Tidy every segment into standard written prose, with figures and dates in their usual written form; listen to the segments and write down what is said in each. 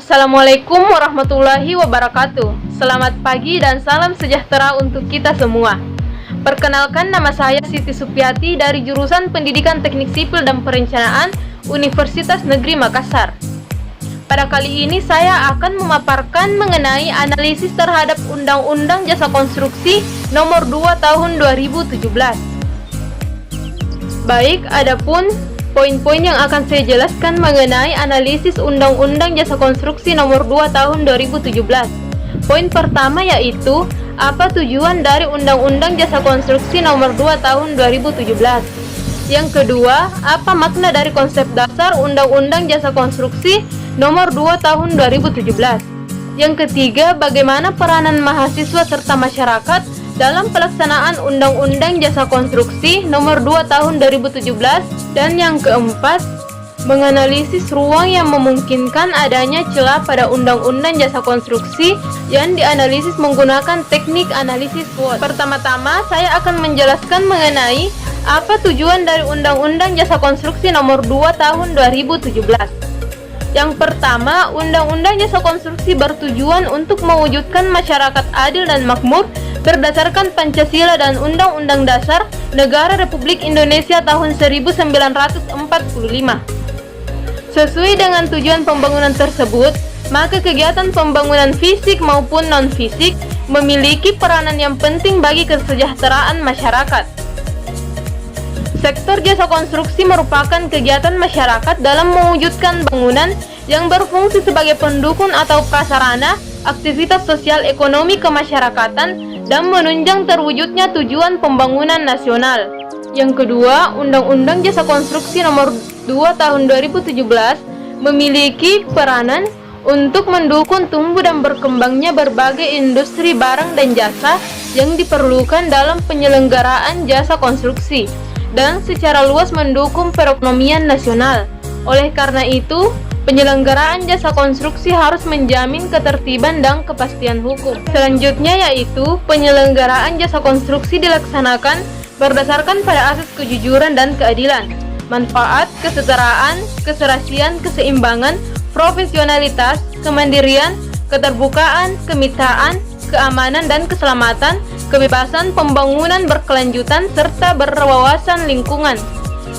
Assalamualaikum warahmatullahi wabarakatuh. Selamat pagi dan salam sejahtera untuk kita semua. Perkenalkan, nama saya Siti Supiati dari jurusan Pendidikan Teknik Sipil dan Perencanaan Universitas Negeri Makassar. Pada kali ini saya akan memaparkan mengenai analisis terhadap Undang-Undang Jasa Konstruksi Nomor 2 Tahun 2017. Baik, adapun poin-poin yang akan saya jelaskan mengenai analisis Undang-Undang Jasa Konstruksi Nomor 2 Tahun 2017. Poin pertama yaitu, apa tujuan dari Undang-Undang Jasa Konstruksi Nomor 2 Tahun 2017? Yang kedua, apa makna dari konsep dasar Undang-Undang Jasa Konstruksi Nomor 2 Tahun 2017? Yang ketiga, bagaimana peranan mahasiswa serta masyarakat dalam pelaksanaan Undang-Undang Jasa Konstruksi Nomor 2 Tahun 2017. Dan yang keempat, menganalisis ruang yang memungkinkan adanya celah pada Undang-Undang Jasa Konstruksi yang dianalisis menggunakan teknik analisis SWOT. Pertama-tama, saya akan menjelaskan mengenai apa tujuan dari Undang-Undang Jasa Konstruksi Nomor 2 Tahun 2017. Yang pertama, Undang-Undang Jasa Konstruksi bertujuan untuk mewujudkan masyarakat adil dan makmur berdasarkan Pancasila dan Undang-Undang Dasar Negara Republik Indonesia tahun 1945. Sesuai dengan tujuan pembangunan tersebut, maka kegiatan pembangunan fisik maupun non-fisik memiliki peranan yang penting bagi kesejahteraan masyarakat. Sektor jasa konstruksi merupakan kegiatan masyarakat dalam mewujudkan bangunan yang berfungsi sebagai pendukung atau prasarana aktivitas sosial ekonomi kemasyarakatan dan menunjang terwujudnya tujuan pembangunan nasional. Yang kedua, Undang-Undang Jasa Konstruksi Nomor 2 Tahun 2017 memiliki peranan untuk mendukung tumbuh dan berkembangnya berbagai industri barang dan jasa yang diperlukan dalam penyelenggaraan jasa konstruksi dan secara luas mendukung perekonomian nasional. Oleh karena itu, penyelenggaraan jasa konstruksi harus menjamin ketertiban dan kepastian hukum. Selanjutnya yaitu, penyelenggaraan jasa konstruksi dilaksanakan berdasarkan pada asas kejujuran dan keadilan, manfaat, kesetaraan, keserasian, keseimbangan, profesionalitas, kemandirian, keterbukaan, kemitraan, keamanan dan keselamatan, kebebasan pembangunan berkelanjutan, serta berwawasan lingkungan.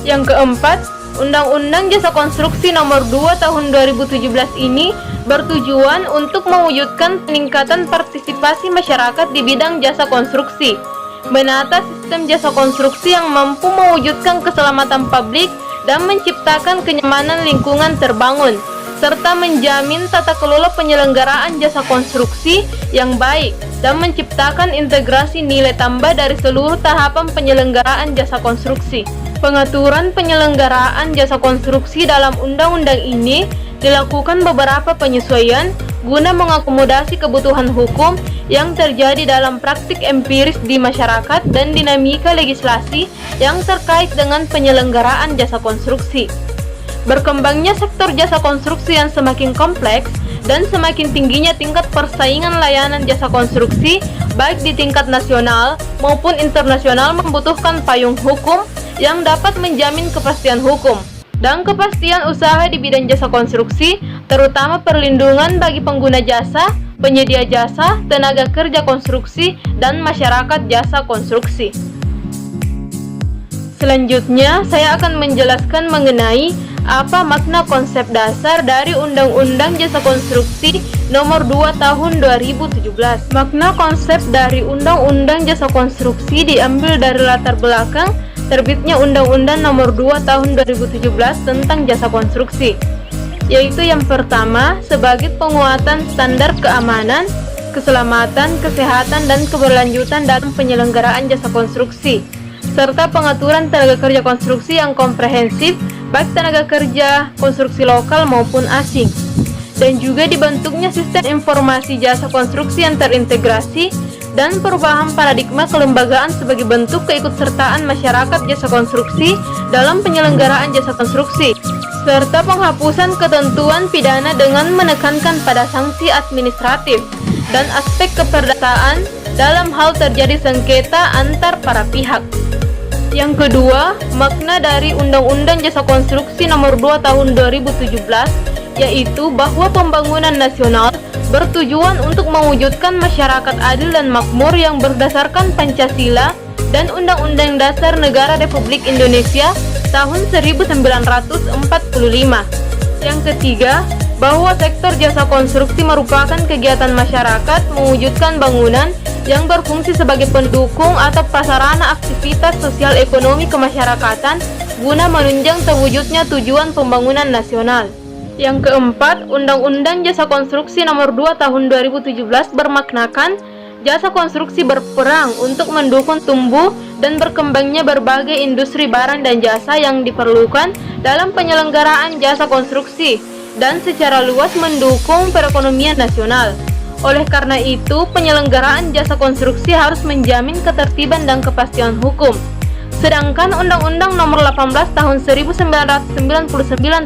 Yang keempat, Undang-Undang Jasa Konstruksi Nomor 2 Tahun 2017 ini bertujuan untuk mewujudkan peningkatan partisipasi masyarakat di bidang jasa konstruksi, menata sistem jasa konstruksi yang mampu mewujudkan keselamatan publik dan menciptakan kenyamanan lingkungan terbangun, serta menjamin tata kelola penyelenggaraan jasa konstruksi yang baik dan menciptakan integrasi nilai tambah dari seluruh tahapan penyelenggaraan jasa konstruksi. Pengaturan penyelenggaraan jasa konstruksi dalam undang-undang ini dilakukan beberapa penyesuaian guna mengakomodasi kebutuhan hukum yang terjadi dalam praktik empiris di masyarakat dan dinamika legislasi yang terkait dengan penyelenggaraan jasa konstruksi. Berkembangnya sektor jasa konstruksi yang semakin kompleks dan semakin tingginya tingkat persaingan layanan jasa konstruksi baik di tingkat nasional maupun internasional membutuhkan payung hukum yang dapat menjamin kepastian hukum dan kepastian usaha di bidang jasa konstruksi, terutama perlindungan bagi pengguna jasa, penyedia jasa, tenaga kerja konstruksi, dan masyarakat jasa konstruksi. Selanjutnya, saya akan menjelaskan mengenai apa makna konsep dasar dari Undang-Undang Jasa Konstruksi Nomor 2 Tahun 2017. Makna konsep dari Undang-Undang Jasa Konstruksi diambil dari latar belakang terbitnya Undang-Undang Nomor 2 Tahun 2017 tentang jasa konstruksi, yaitu yang pertama, sebagai penguatan standar keamanan, keselamatan, kesehatan, dan keberlanjutan dalam penyelenggaraan jasa konstruksi, serta pengaturan tenaga kerja konstruksi yang komprehensif, baik tenaga kerja konstruksi lokal maupun asing, dan juga dibentuknya sistem informasi jasa konstruksi yang terintegrasi dan perubahan paradigma kelembagaan sebagai bentuk keikutsertaan masyarakat jasa konstruksi dalam penyelenggaraan jasa konstruksi, serta penghapusan ketentuan pidana dengan menekankan pada sanksi administratif dan aspek keperdataan dalam hal terjadi sengketa antar para pihak. Yang kedua, makna dari Undang-Undang Jasa Konstruksi Nomor 2 Tahun 2017, yaitu bahwa pembangunan nasional bertujuan untuk mewujudkan masyarakat adil dan makmur yang berdasarkan Pancasila dan Undang-Undang Dasar Negara Republik Indonesia tahun 1945. Yang ketiga, bahwa sektor jasa konstruksi merupakan kegiatan masyarakat mewujudkan bangunan yang berfungsi sebagai pendukung atau prasarana aktivitas sosial ekonomi kemasyarakatan guna menunjang terwujudnya tujuan pembangunan nasional. Yang keempat, Undang-Undang Jasa Konstruksi Nomor 2 Tahun 2017 bermaknakan jasa konstruksi berperan untuk mendukung tumbuh dan berkembangnya berbagai industri barang dan jasa yang diperlukan dalam penyelenggaraan jasa konstruksi dan secara luas mendukung perekonomian nasional. Oleh karena itu, penyelenggaraan jasa konstruksi harus menjamin ketertiban dan kepastian hukum. Sedangkan Undang-Undang Nomor 18 Tahun 1999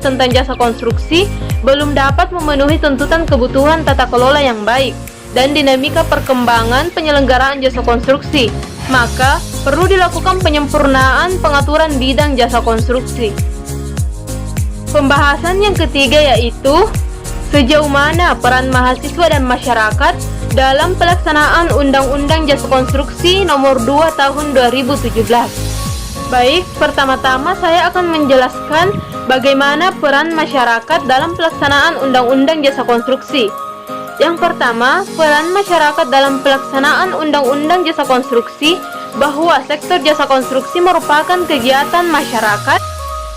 tentang jasa konstruksi belum dapat memenuhi tuntutan kebutuhan tata kelola yang baik dan dinamika perkembangan penyelenggaraan jasa konstruksi. Maka, perlu dilakukan penyempurnaan pengaturan bidang jasa konstruksi. Pembahasan yang ketiga yaitu sejauh mana peran mahasiswa dan masyarakat dalam pelaksanaan Undang-Undang Jasa Konstruksi Nomor 2 Tahun 2017. Baik, pertama-tama saya akan menjelaskan bagaimana peran masyarakat dalam pelaksanaan Undang-Undang Jasa Konstruksi. Yang pertama, peran masyarakat dalam pelaksanaan Undang-Undang Jasa Konstruksi bahwa sektor jasa konstruksi merupakan kegiatan masyarakat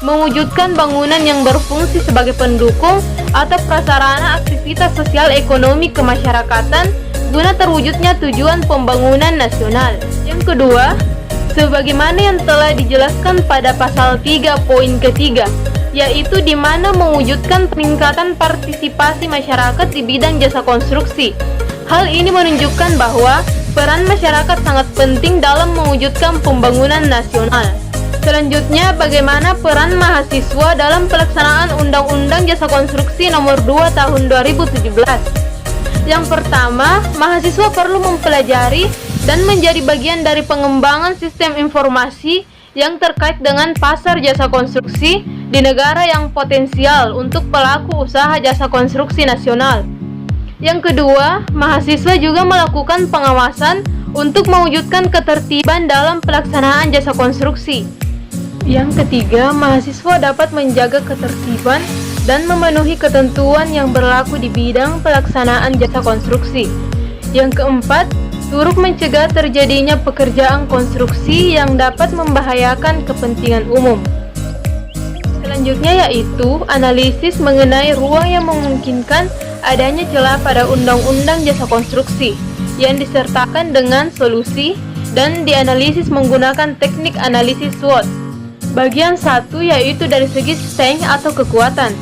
mewujudkan bangunan yang berfungsi sebagai pendukung atau prasarana aktivitas sosial ekonomi kemasyarakatan guna terwujudnya tujuan pembangunan nasional. Yang kedua, sebagaimana yang telah dijelaskan pada pasal 3 poin ketiga, yaitu di mana mewujudkan peningkatan partisipasi masyarakat di bidang jasa konstruksi. Hal ini menunjukkan bahwa peran masyarakat sangat penting dalam mewujudkan pembangunan nasional. Selanjutnya, bagaimana peran mahasiswa dalam pelaksanaan Undang-Undang Jasa Konstruksi Nomor 2 Tahun 2017? Yang pertama, mahasiswa perlu mempelajari dan menjadi bagian dari pengembangan sistem informasi yang terkait dengan pasar jasa konstruksi di negara yang potensial untuk pelaku usaha jasa konstruksi nasional. Yang kedua, mahasiswa juga melakukan pengawasan untuk mewujudkan ketertiban dalam pelaksanaan jasa konstruksi. Yang ketiga, mahasiswa dapat menjaga ketertiban dan memenuhi ketentuan yang berlaku di bidang pelaksanaan jasa konstruksi. Yang keempat, turut mencegah terjadinya pekerjaan konstruksi yang dapat membahayakan kepentingan umum. Selanjutnya yaitu analisis mengenai ruang yang memungkinkan adanya celah pada Undang-Undang Jasa Konstruksi yang disertakan dengan solusi dan dianalisis menggunakan teknik analisis SWOT. Bagian 1 yaitu dari segi strength atau kekuatan.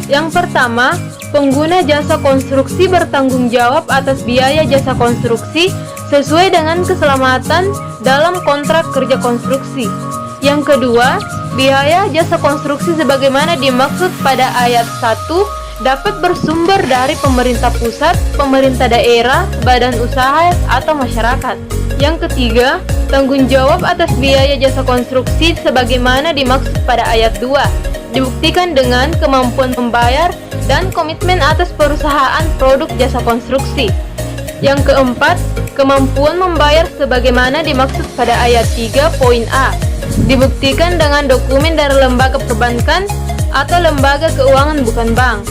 Yang pertama, pengguna jasa konstruksi bertanggung jawab atas biaya jasa konstruksi sesuai dengan keselamatan dalam kontrak kerja konstruksi. Yang kedua, biaya jasa konstruksi sebagaimana dimaksud pada ayat 1 dapat bersumber dari pemerintah pusat, pemerintah daerah, badan usaha, atau masyarakat. Yang ketiga, tanggung jawab atas biaya jasa konstruksi sebagaimana dimaksud pada ayat 2 dibuktikan dengan kemampuan membayar dan komitmen atas perusahaan produk jasa konstruksi. Yang keempat, kemampuan membayar sebagaimana dimaksud pada ayat 3 poin A dibuktikan dengan dokumen dari lembaga perbankan atau lembaga keuangan bukan bank,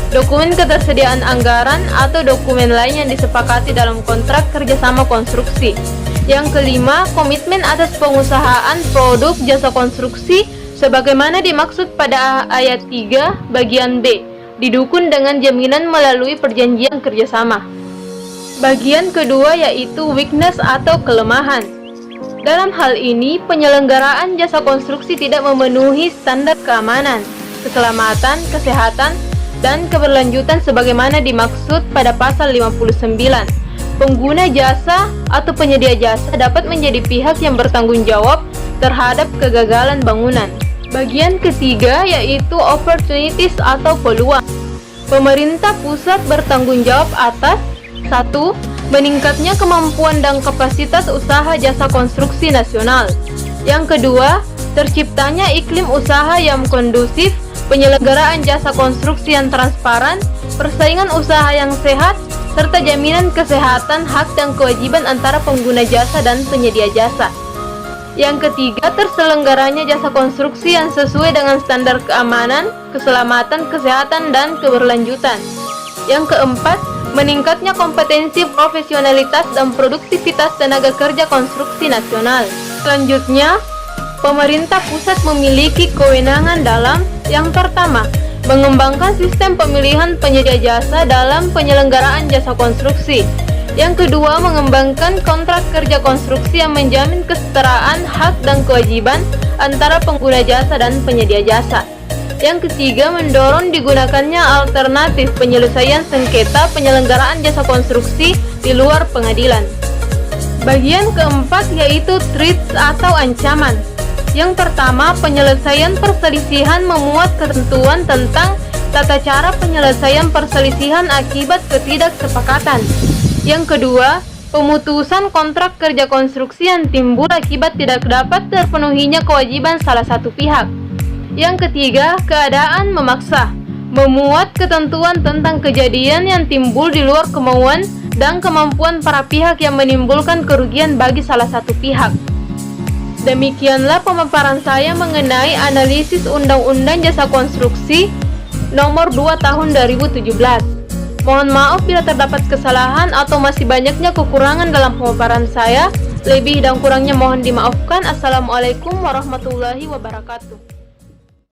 dokumen ketersediaan anggaran atau dokumen lain yang disepakati dalam kontrak kerjasama konstruksi. Yang kelima, komitmen atas pengusahaan produk jasa konstruksi sebagaimana dimaksud pada ayat 3 bagian B, didukung dengan jaminan melalui perjanjian kerjasama. Bagian kedua yaitu weakness atau kelemahan. Dalam hal ini, penyelenggaraan jasa konstruksi tidak memenuhi standar keamanan, keselamatan, kesehatan, dan keberlanjutan sebagaimana dimaksud pada pasal 59. Pengguna jasa atau penyedia jasa dapat menjadi pihak yang bertanggung jawab terhadap kegagalan bangunan. Bagian ketiga yaitu opportunities atau peluang. Pemerintah pusat bertanggung jawab atas 1. Meningkatnya kemampuan dan kapasitas usaha jasa konstruksi nasional. Yang kedua, terciptanya iklim usaha yang kondusif, penyelenggaraan jasa konstruksi yang transparan, persaingan usaha yang sehat, serta jaminan kesehatan hak dan kewajiban antara pengguna jasa dan penyedia jasa. Yang ketiga, terselenggaranya jasa konstruksi yang sesuai dengan standar keamanan, keselamatan, kesehatan, dan keberlanjutan. Yang keempat, meningkatnya kompetensi, profesionalitas, dan produktivitas tenaga kerja konstruksi nasional. Selanjutnya, pemerintah pusat memiliki kewenangan dalam yang pertama, mengembangkan sistem pemilihan penyedia jasa dalam penyelenggaraan jasa konstruksi. Yang kedua, mengembangkan kontrak kerja konstruksi yang menjamin kesetaraan hak dan kewajiban antara pengguna jasa dan penyedia jasa. Yang ketiga, mendorong digunakannya alternatif penyelesaian sengketa penyelenggaraan jasa konstruksi di luar pengadilan. Bagian keempat yaitu threats atau ancaman. Yang pertama, penyelesaian perselisihan memuat ketentuan tentang tata cara penyelesaian perselisihan akibat ketidaksepakatan. Yang kedua, pemutusan kontrak kerja konstruksi yang timbul akibat tidak dapat terpenuhinya kewajiban salah satu pihak. Yang ketiga, keadaan memaksa, memuat ketentuan tentang kejadian yang timbul di luar kemauan dan kemampuan para pihak yang menimbulkan kerugian bagi salah satu pihak. Demikianlah pemaparan saya mengenai analisis Undang-Undang Jasa Konstruksi Nomor 2 Tahun 2017. Mohon maaf bila terdapat kesalahan atau masih banyaknya kekurangan dalam pemaparan saya. Lebih dan kurangnya mohon dimaafkan. Assalamualaikum warahmatullahi wabarakatuh.